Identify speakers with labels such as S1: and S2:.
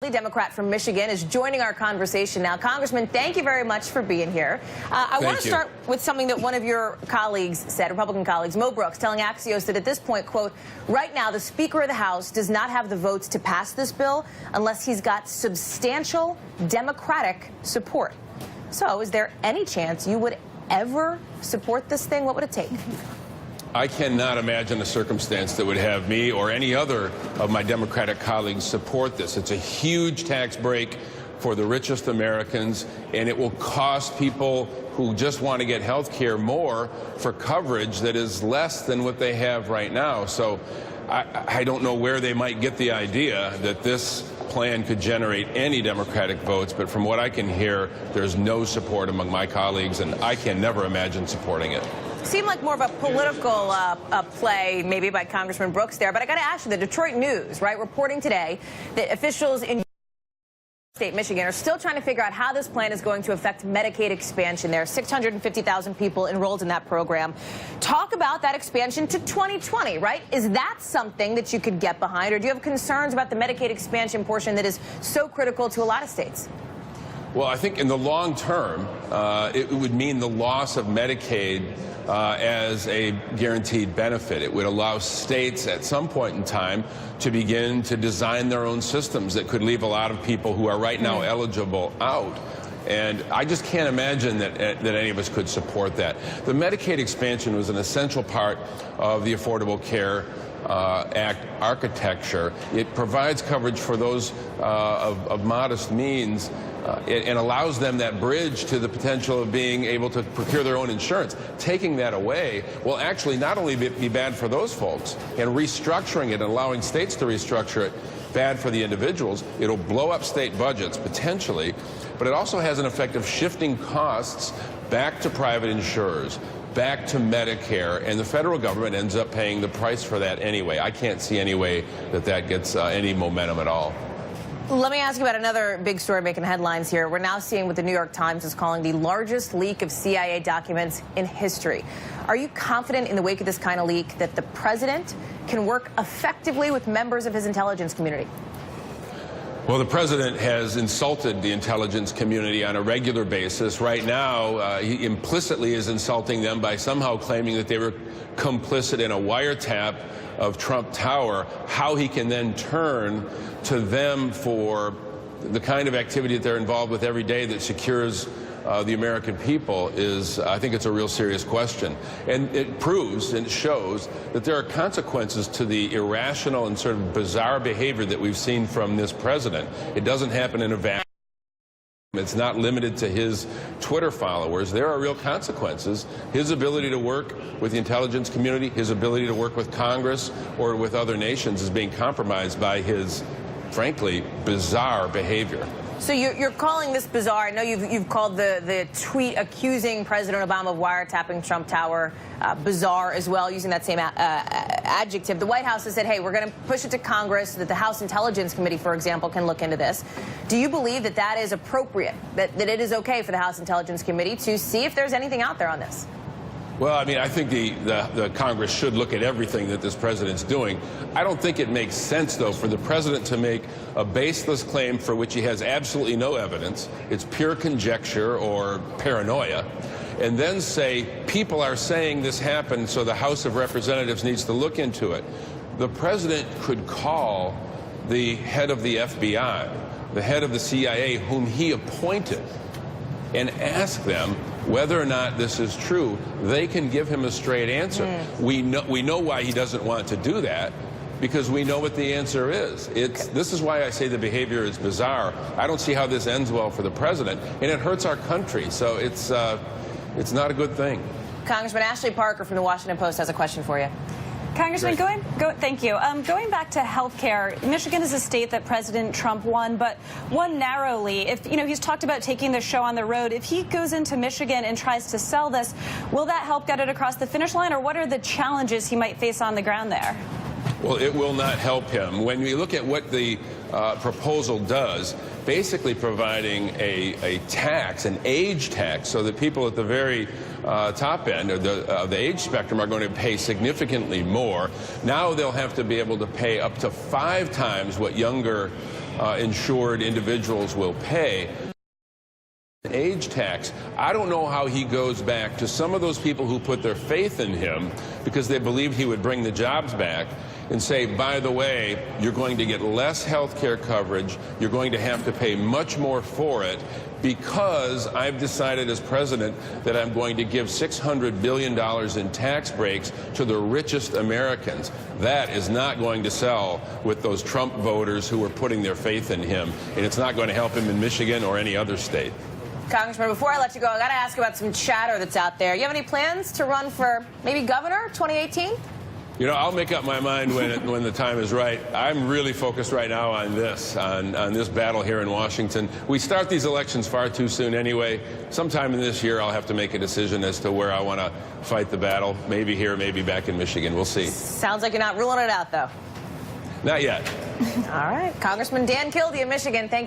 S1: Democrat from Michigan, is joining our conversation now. Congressman, thank you very much for being here. I want to start with something that one of your colleagues said, Republican colleagues, Mo Brooks, telling Axios that at this point, quote, right now the Speaker of the House does not have the votes to pass this bill unless he's got substantial Democratic support. So is there any chance you would ever support this thing? What would it take?
S2: I cannot imagine a circumstance that would have me or any other of my Democratic colleagues support this. It's a huge tax break for the richest Americans, and it will cost people who just want to get health care more for coverage that is less than what they have right now. So I don't know where they might get the idea that this plan could generate any Democratic votes, but from what I can hear, there's no support among my colleagues, and I can never imagine supporting it.
S1: Seemed like more of a political play maybe by Congressman Brooks there, but I got to ask you, the Detroit News, right, reporting today that officials in state Michigan are still trying to figure out how this plan is going to affect Medicaid expansion. There are 650,000 people enrolled in that program. Talk about that expansion to 2020, right? Is that something that you could get behind, or do you have concerns about the Medicaid expansion portion that is so critical to a lot of states?
S2: Well, I think in the long term, it would mean the loss of Medicaid as a guaranteed benefit. It would allow states at some point in time to begin to design their own systems that could leave a lot of people who are right now eligible out. And I just can't imagine that any of us could support that. The Medicaid expansion was an essential part of the Affordable Care Act architecture. It provides coverage for those of modest means and allows them that bridge to the potential of being able to procure their own insurance. Taking that away will actually not only be bad for those folks, and restructuring it and allowing states to restructure it, bad for the individuals. It'll blow up state budgets potentially, but it also has an effect of shifting costs back to private insurers, back to Medicare, and the federal government ends up paying the price for that anyway. I can't see any way that that gets any momentum at all.
S1: Let me ask you about another big story making headlines here. We're now seeing what the New York Times is calling the largest leak of CIA documents in history. Are you confident in the wake of this kind of leak that the president can work effectively with members of his intelligence community?
S2: Well, the president has insulted the intelligence community on a regular basis. Right now, he implicitly is insulting them by somehow claiming that they were complicit in a wiretap of Trump Tower. How he can then turn to them for the kind of activity that they're involved with every day that secures the American people is, I think it's a real serious question. And it proves and it shows that there are consequences to the irrational and sort of bizarre behavior that we've seen from this president. It doesn't happen in a vacuum. It's not limited to his Twitter followers. There are real consequences. His ability to work with the intelligence community, his ability to work with Congress or with other nations is being compromised by his, frankly, bizarre behavior.
S1: So you're calling this bizarre. I know you've called the tweet accusing President Obama of wiretapping Trump Tower bizarre as well, using that same adjective. The White House has said, hey, we're going to push it to Congress so that the House Intelligence Committee, for example, can look into this. Do you believe that that is appropriate, that it is okay for the House Intelligence Committee to see if there's anything out there on this?
S2: Well, I mean, I think the Congress should look at everything that this president's doing. I don't think it makes sense, though, for the president to make a baseless claim for which he has absolutely no evidence. It's pure conjecture or paranoia. And then say, people are saying this happened, so the House of Representatives needs to look into it. The president could call the head of the FBI, the head of the CIA, whom he appointed, and ask them whether or not this is true. They can give him a straight answer. We know why he doesn't want to do that, because we know what the answer is. This is why I say the behavior is bizarre. I don't see how this ends well for the president, and it hurts our country. So it's not a good thing.
S1: Congressman Ashley Parker from the Washington Post has a question for you.
S3: Congressman, thank you. Going back to health care, Michigan is a state that President Trump won, but won narrowly. If he's talked about taking the show on the road. If he goes into Michigan and tries to sell this, will that help get it across the finish line, or what are the challenges he might face on the ground there?
S2: Well, it will not help him. When we look at what the proposal does, basically providing a tax, an age tax, so that people at the very top end of the age spectrum are going to pay significantly more. Now they'll have to be able to pay up to 5 times what younger insured individuals will pay. Age tax, I don't know how he goes back to some of those people who put their faith in him because they believed he would bring the jobs back and say, by the way, you're going to get less health care coverage, you're going to have to pay much more for it because I've decided as president that I'm going to give $600 billion in tax breaks to the richest Americans. That is not going to sell with those Trump voters who are putting their faith in him, and it's not going to help him in Michigan or any other state.
S1: Congressman, before I let you go, I got to ask about some chatter that's out there. You have any plans to run for maybe governor 2018?
S2: You know, I'll make up my mind when the time is right. I'm really focused right now on this, on this battle here in Washington. We start these elections far too soon anyway. Sometime in this year, I'll have to make a decision as to where I want to fight the battle. Maybe here, maybe back in Michigan. We'll see.
S1: Sounds like you're not ruling it out, though.
S2: Not yet.
S1: All right. Congressman Dan Kildee of Michigan, thank you.